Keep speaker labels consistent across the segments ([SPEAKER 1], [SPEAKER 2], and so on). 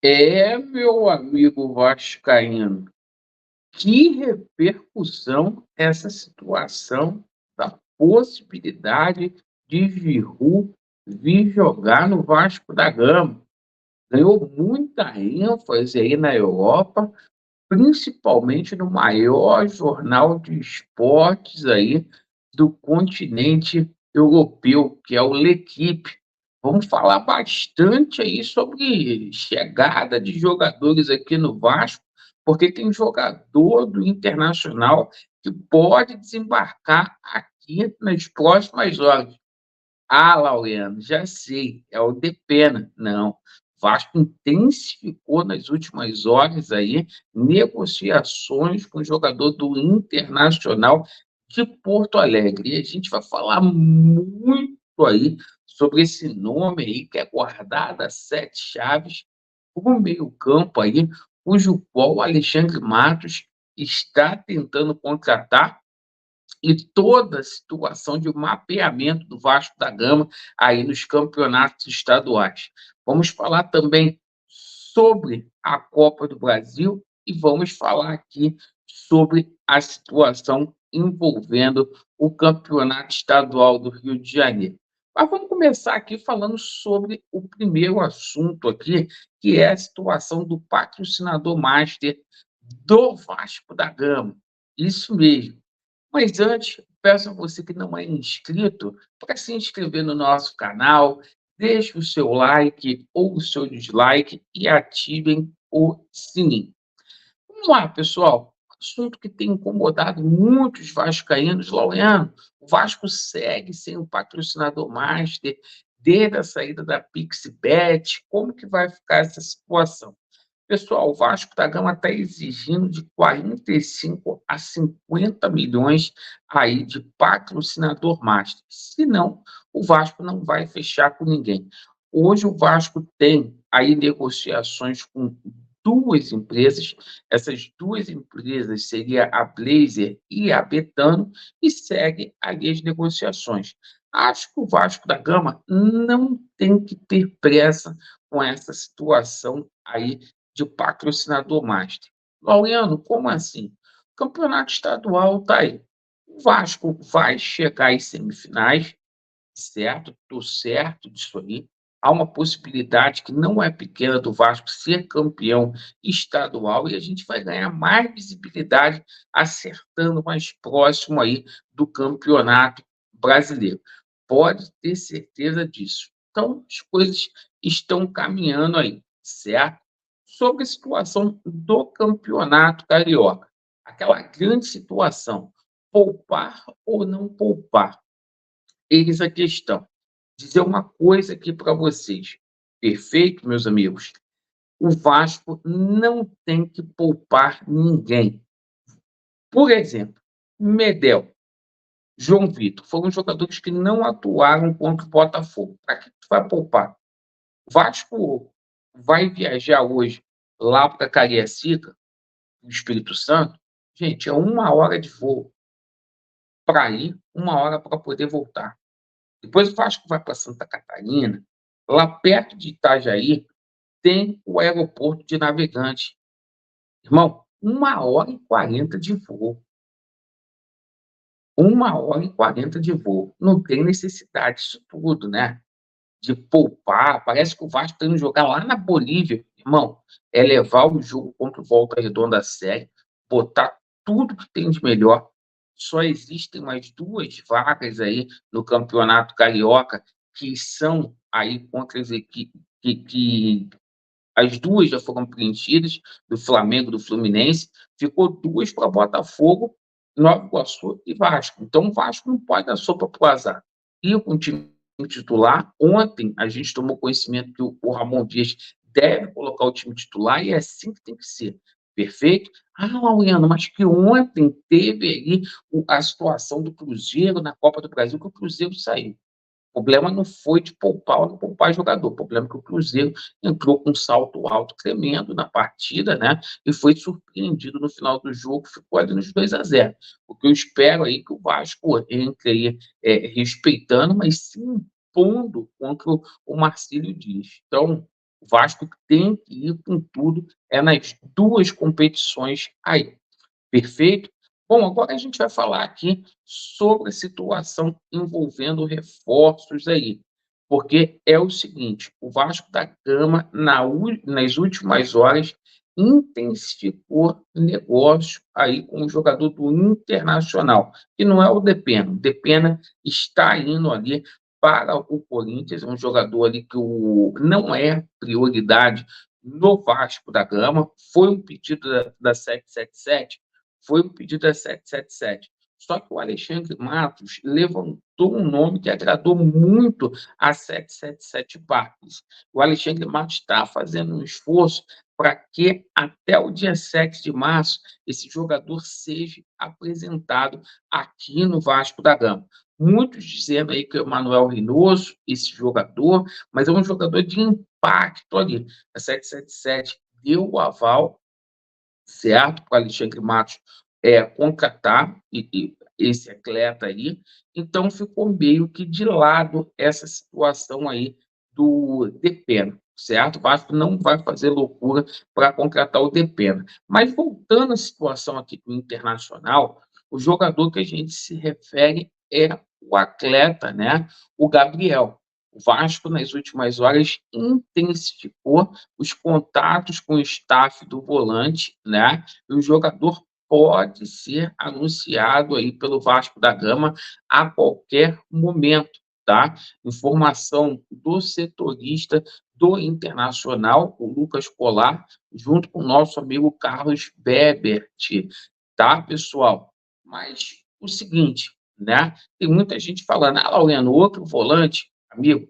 [SPEAKER 1] Meu amigo vascaíno, que repercussão essa situação da possibilidade de Giroud vir jogar no Vasco da Gama. Ganhou muita ênfase aí na Europa, principalmente no maior jornal de esportes aí do continente europeu, que é o L'Équipe. Vamos falar bastante aí sobre chegada de jogadores aqui no Vasco, porque tem jogador do Internacional que pode desembarcar aqui nas próximas horas. Ah, Laureano, já sei, é o Depena. Não, o Vasco intensificou nas últimas horas aí negociações com o jogador do Internacional de Porto Alegre. E a gente vai falar muito aí sobre esse nome aí que é guardado a sete chaves, o meio-campo aí, cujo qual o Alexandre Matos está tentando contratar e toda a situação de mapeamento do Vasco da Gama aí nos campeonatos estaduais. Vamos falar também sobre a Copa do Brasil e vamos falar aqui sobre a situação envolvendo o Campeonato Estadual do Rio de Janeiro. Mas vamos começar aqui falando sobre o primeiro assunto aqui, que é a situação do patrocinador master do Vasco da Gama. Isso mesmo. Mas antes, peço a você que não é inscrito para se inscrever no nosso canal, deixe o seu like ou o seu dislike e ativem o sininho. Vamos lá, pessoal. Assunto que tem incomodado muitos vascaínos, Laureano. O Vasco segue sem o patrocinador master desde a saída da Pixbet. Como que vai ficar essa situação? Pessoal, o Vasco da Gama está exigindo de 45 a 50 milhões aí de patrocinador master. Senão, o Vasco não vai fechar com ninguém. Hoje o Vasco tem aí negociações com duas empresas. Essas duas empresas seria a Blazer e a Betano e segue ali as negociações. Acho que o Vasco da Gama não tem que ter pressa com essa situação aí de patrocinador master. Laureano, como assim? O campeonato estadual está aí. O Vasco vai chegar às semifinais, certo? Estou certo disso aí. Há uma possibilidade que não é pequena do Vasco ser campeão estadual e a gente vai ganhar mais visibilidade acertando mais próximo aí do campeonato brasileiro. Pode ter certeza disso. Então, as coisas estão caminhando aí, certo? Sobre a situação do campeonato carioca, aquela grande situação, poupar ou não poupar? Eis a questão. Dizer uma coisa aqui para vocês. Perfeito, meus amigos? O Vasco não tem que poupar ninguém. Por exemplo, Medel, João Vitor, foram jogadores que não atuaram contra o Botafogo. Para que tu vai poupar? O Vasco vai viajar hoje lá para Cariacica, no Espírito Santo. Gente, é 1 hora de voo para ir, 1 hora para poder voltar. Depois o Vasco vai para Santa Catarina, lá perto de Itajaí, tem o aeroporto de Navegantes. Irmão, 1 hora e 40 de voo. 1 hora e 40 de voo. Não tem necessidade disso tudo, né? De poupar. Parece que o Vasco está indo jogar lá na Bolívia. Irmão, é levar o jogo contra o Volta Redonda a sério, botar tudo que tem de melhor. Só existem mais duas vagas aí no Campeonato Carioca que são aí contra as equipes que as duas já foram preenchidas, do Flamengo, do Fluminense, ficou duas para Botafogo, Nova Iguaçu e Vasco. Então o Vasco não pode dar sopa para o azar. E com o time titular, ontem a gente tomou conhecimento que o Ramon Dias deve colocar o time titular e é assim que tem que ser. Perfeito? Ah, Laureano, mas que ontem teve aí a situação do Cruzeiro na Copa do Brasil, que o Cruzeiro saiu. O problema não foi de poupar ou não poupar jogador. O problema é que o Cruzeiro entrou com um salto alto tremendo na partida, né? E foi surpreendido no final do jogo, ficou ali nos 2-0. O que eu espero aí é que o Vasco entre aí respeitando, mas se impondo contra o Marcílio Dias. Então, O Vasco tem que ir com tudo, nas duas competições aí. Perfeito? Bom, agora a gente vai falar aqui sobre a situação envolvendo reforços aí, porque é o seguinte, o Vasco da Gama, nas últimas horas, intensificou negócio aí com o jogador do Internacional, que não é o Depena. O Depena está indo ali para o Corinthians, é um jogador ali que não é prioridade no Vasco da Gama, foi um pedido da 777, foi um pedido da 777. Só que o Alexandre Matos levantou um nome que agradou muito a 777 Parques. O Alexandre Matos está fazendo um esforço para que até o dia 7 de março esse jogador seja apresentado aqui no Vasco da Gama. Muitos dizendo aí que é o Manuel Reynoso, esse jogador, mas é um jogador de impacto ali. A 777 deu o aval, certo? Para o Alexandre Matos contratar esse atleta aí. Então, ficou meio que de lado essa situação aí do Depena, certo? O Vasco não vai fazer loucura para contratar o Depena. Mas, voltando à situação aqui do Internacional, o jogador que a gente se refere é o atleta, né? O Gabriel. O Vasco, nas últimas horas, intensificou os contatos com o staff do volante, né? E o jogador pode ser anunciado aí pelo Vasco da Gama a qualquer momento, tá? Informação do setorista do Internacional, o Lucas Colar, junto com o nosso amigo Carlos Bebert, tá, pessoal? Mas o seguinte, né? Tem muita gente falando, Laureano, outro volante, amigo,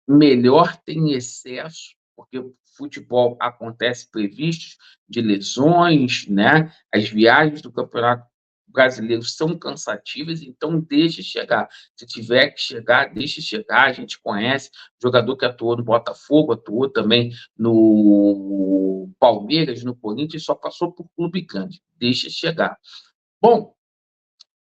[SPEAKER 1] melhor ter em excesso, porque o futebol acontece imprevistos de lesões, né? As viagens do Campeonato Brasileiro são cansativas, então deixe chegar. Se tiver que chegar, deixe chegar. A gente conhece jogador que atuou no Botafogo, atuou também no Palmeiras, no Corinthians, só passou por clube grande. Deixe chegar. Bom,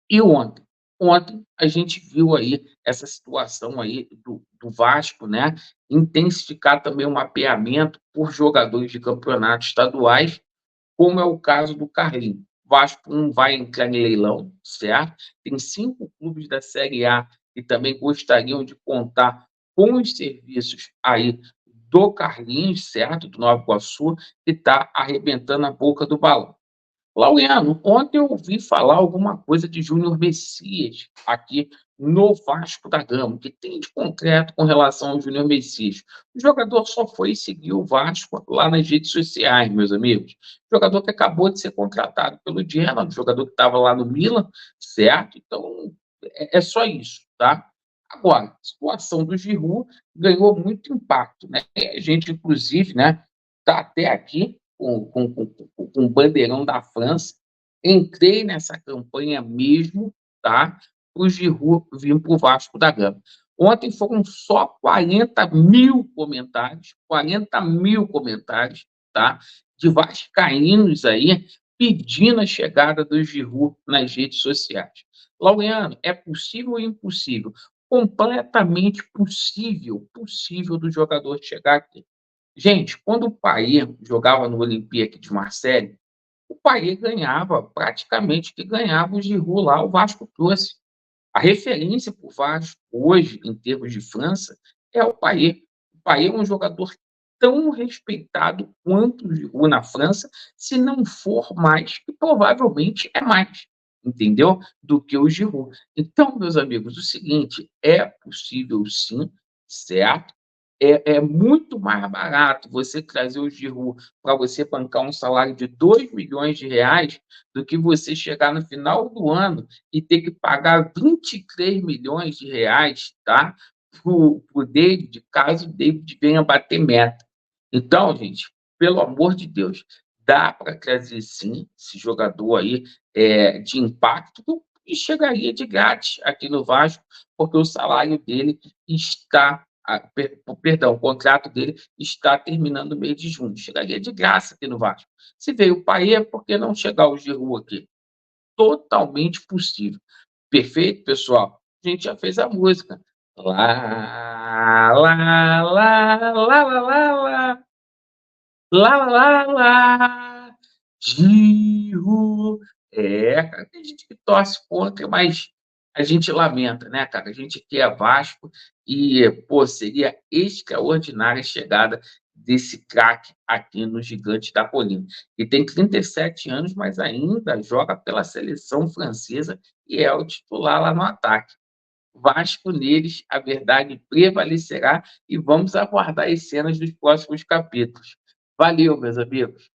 [SPEAKER 1] e ontem? Ontem a gente viu aí essa situação aí do Vasco, né? Intensificar também o mapeamento por jogadores de campeonatos estaduais, como é o caso do Carlinhos. O Vasco não vai entrar em leilão, certo? Tem 5 clubes da Série A que também gostariam de contar com os serviços aí do Carlinhos, certo? Do Nova Iguaçu, que está arrebentando a boca do balão. Laureano, ontem eu ouvi falar alguma coisa de Júnior Messias aqui no Vasco da Gama. O que tem de concreto com relação ao Júnior Messias? O jogador só foi seguir o Vasco lá nas redes sociais, meus amigos. O jogador que acabou de ser contratado pelo Genoa, o jogador que estava lá no Milan, certo? Então, é só isso, tá? Agora, a situação do Giroud ganhou muito impacto, né? A gente, inclusive, né, está até aqui com o bandeirão da França. Entrei nessa campanha mesmo, tá? O Giroud vir para o Vasco da Gama. Ontem foram só 40 mil comentários, tá? De vascaínos aí pedindo a chegada do Giroud nas redes sociais. Laureano, é possível ou impossível? Completamente possível do jogador chegar aqui. Gente, quando o Payet jogava no Olympique de Marseille, o Payet ganhava praticamente que ganhava o Giroud lá, o Vasco trouxe. A referência para o Vasco hoje, em termos de França, é o Payet. O Payet é um jogador tão respeitado quanto o Giroud na França, se não for mais, e provavelmente é mais, entendeu? Do que o Giroud. Então, meus amigos, o seguinte, é possível sim, certo? É muito mais barato você trazer o Giroud para você bancar um salário de 2 milhões de reais do que você chegar no final do ano e ter que pagar 23 milhões de reais, tá? Para o David, caso o David venha bater meta. Então, gente, pelo amor de Deus, dá para trazer sim esse jogador aí de impacto e chegaria de grátis aqui no Vasco, porque o salário dele está perdão, o contrato dele está terminando no mês de junho. Chegaria de graça aqui no Vasco. Se veio o Payet, por que não chegar o Giroud aqui? Totalmente possível. Perfeito, pessoal? A gente já fez a música. Lá, lá, lá, lá, lá, lá, lá. Lá, lá, lá, lá, Giro. É, cara, tem gente que torce contra, mas a gente lamenta, né, cara? A gente que é Vasco e, pô, seria extraordinária a chegada desse craque aqui no Gigante da Colina. E tem 37 anos, mas ainda joga pela seleção francesa e é o titular lá no ataque. Vasco neles, a verdade prevalecerá e vamos aguardar as cenas dos próximos capítulos. Valeu, meus amigos.